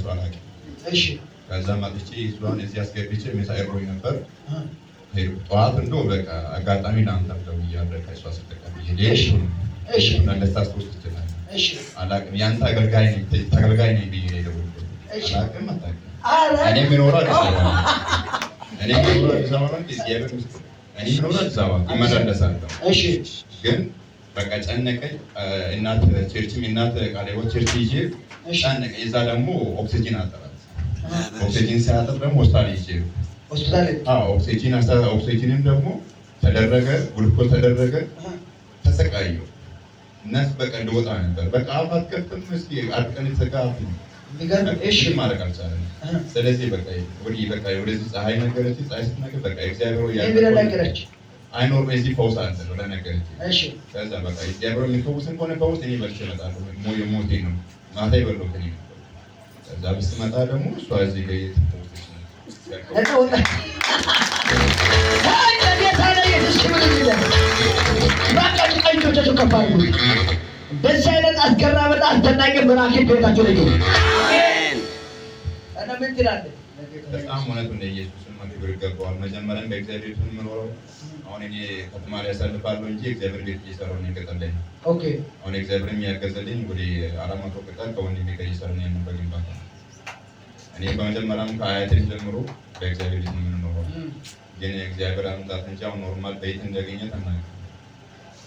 አላውቅም። እሺ ከዛ መጥቼ እሷን እዚህ አስገብቼ ምሳ ይሮኝ ነበር። ጠዋት እንደው በቃ አጋጣሚ ለአንተም ደውያለሁ ከእሷ ስትቀበል እሺ ለታስታውስ ትችላለህ። እሺ አላውቅም ያንተ አገልጋይ ነኝ ብዬ ነው የደወልኩት። አላውቅም አታውቅም። እኔ የምኖረው አዲስ አበባ ነው። እኔ የምኖረው አዲስ አበባ ነው። እኔ የምኖረው አዲስ አበባ እመላለሳለሁ። እሺ ግን በቃ ጨነቀኝ። እናት ቃለ ሕይወት ቸርች ይዤ ጨነቀኝ። እዛ ደግሞ ኦክሲጂን አጠራት። ኦክሲጂን ሲያጠር ደግሞ ሆስፒታል ይዤ ኦክሲጂንም ደግሞ ተደረገ፣ ግሉኮዝ ተደረገ። ተሰቃየሁ እና በቃ እንደወጣ ነበር። በቃ አፍ አትከፍትም። እስኪ አጥቀን የተዘጋ እሺ ማድረግ አልቻለም። ስለዚህ በቃ ወደዚህ ፀሐይ ነገረች። ፀሐይ ስትነግር በቃ እግዚአብሔር አይኖርም እዚህ ፈውስ አለ ብላ ነገረች። እሺ ከዛ በቃ እግዚአብሔር የሚፈውስን ከሆነ ፈውስ እኔ በልቼ እመጣለሁ። ሞቴ ነው ማታ የበላሁት እኔ ነው። ከዛ ብትመጣ ደግሞ እሷ እዚህ ጋር እየተፈወሰች ነው። በዚህ አይነት አስገራምና አስደናቂ ምራኪ ቤታቸው ላይ ነው። እና ምን ትላለህ? በጣም እውነት እንደ ኢየሱስን ማክበር ይገባዋል። መጀመሪያም በእግዚአብሔር ቤት የምኖረው አሁን እኔ ከተማ ላይ ያሳልፋለሁ እንጂ እግዚአብሔር ቤት እየሰራሁ ነው የቀጠለኝ። ኦኬ አሁን እግዚአብሔር የሚያገዘልኝ ወደ 400 ቅጠል ከወንድሜ ጋር እየሰራሁ ነው በግንባታ። እኔ በመጀመሪያም ከአያቴ ጀምሮ በእግዚአብሔር ቤት የምንኖረው ግን እግዚአብሔር አምላክ እንጂ አሁን ኖርማል ቤት እንደገኘ ተናገረ።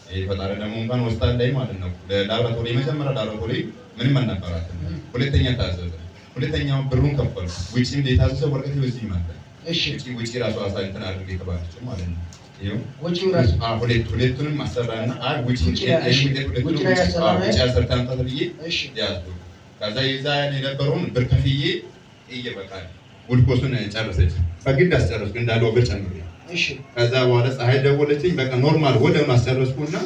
ይሄ ፈጣሪ ደግሞ እንኳን ወስታል ላይ ማለት ነው። ለላብራቶሪ የመጀመሪያ ላብራቶሪ ምንም አልነበራትም። ሁለተኛ ታዘዘ። ሁለተኛው ብሩን ከፈሉ። ውጪም የታዘዘ ወረቀት እዚህ ማለት እሺ ውጪ ራሱ አሳይተን አድርጌ ተባለችው ማለት ነው። ይሄው ውጪው ራሱ ሁለቱንም አሰራና ውጪ አሰርተን ተብዬ ያዙ። ከዛ ይዛ የነበረውን ብር ከፍዬ እየበቃል ግሉኮሱን ጨረሰች። በግድ አስጨረስኩ እንዳለው ብር ጨምሬ። እሺ ከዛ በኋላ ፀሐይ ደወለችኝ። በቃ ኖርማል ወደውን አስጨረስኩና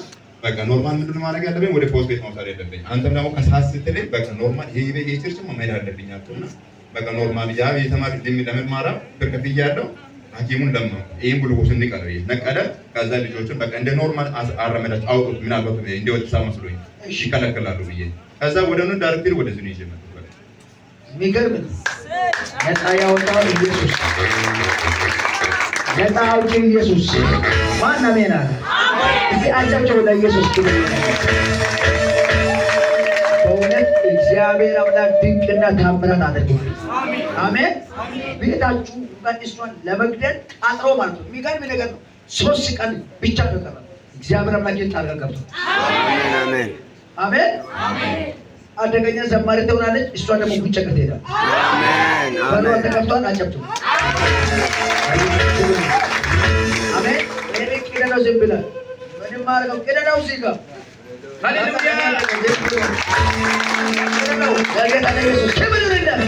በቃ ኖርማል ምንድን ማድረግ ያለብኝ ወደ ፖስት ቤት መውሰድ ያለብኝ። አንተም ደግሞ ከሰዓት ስትለኝ በቃ ኖርማል ይሄ የቸርች መሄድ አለብኝ አልኩና በቃ ኖርማል ያ የተማሪ ለምማራ ብር ከፍያለሁ። ሐኪሙን ለማው ይሄን ግሉኮሱን ንቀለው ነቀለ። ከዛ ልጆችን በቃ እንደ ኖርማል አረመዳች አውጡት ምናልባት እንዲወጣ መስሎኝ ይከለከላሉ ብዬ ከዛ ወደኑ ዳይሬክት ወደዚህ ነው ይዤ መጣሁ። የሚገርም ነፃ ያወጣው ኢየሱስ፣ ነፃ አውጪ ኢየሱስ። ማን አሜን አለ? እዚህ አጨብጭቡ ለኢየሱስ። በእውነት እግዚአብሔር አምላክ ድንቅና ታምራት አድርጓል። አሜን። ቤታችሁ ቀንሷን ለመግደል ቃጥሮ ማለት ነው። የሚገርም ነገር ነው። 3 ቀን ብቻ ተቀረ። እግዚአብሔር አምላክ ጣልቃ ገብቶ አሜን አሜን አሜን። አደገኛ ዘማሪ ትሆናለች። እሷ ደግሞ ጉጭ ቀጥ ሄዳ አሜን አሜን። በሩ ተከፍቷል። አጨብጭቡ አሜን። እኔ ኪዳው ዝም ብላ ምንም ማረጋው ኪዳው ሲጋ ሃሌሉያ ኪዳው ያገታ ነው ኢየሱስ ክብር ይሁንልህ።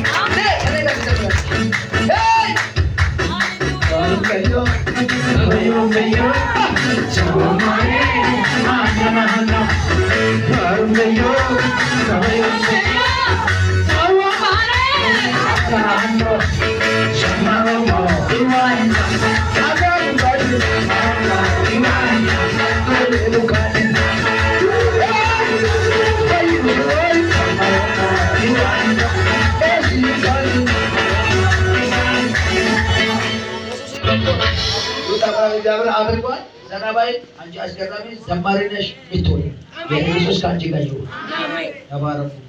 እግዚአብሔር አድርጓል። ዘናባይ አንቺ አስገራሚ ዘማሪ ነሽ። ኢየሱስ ካንቺ ጋር ይሁን። አሜን። ተባረኩ።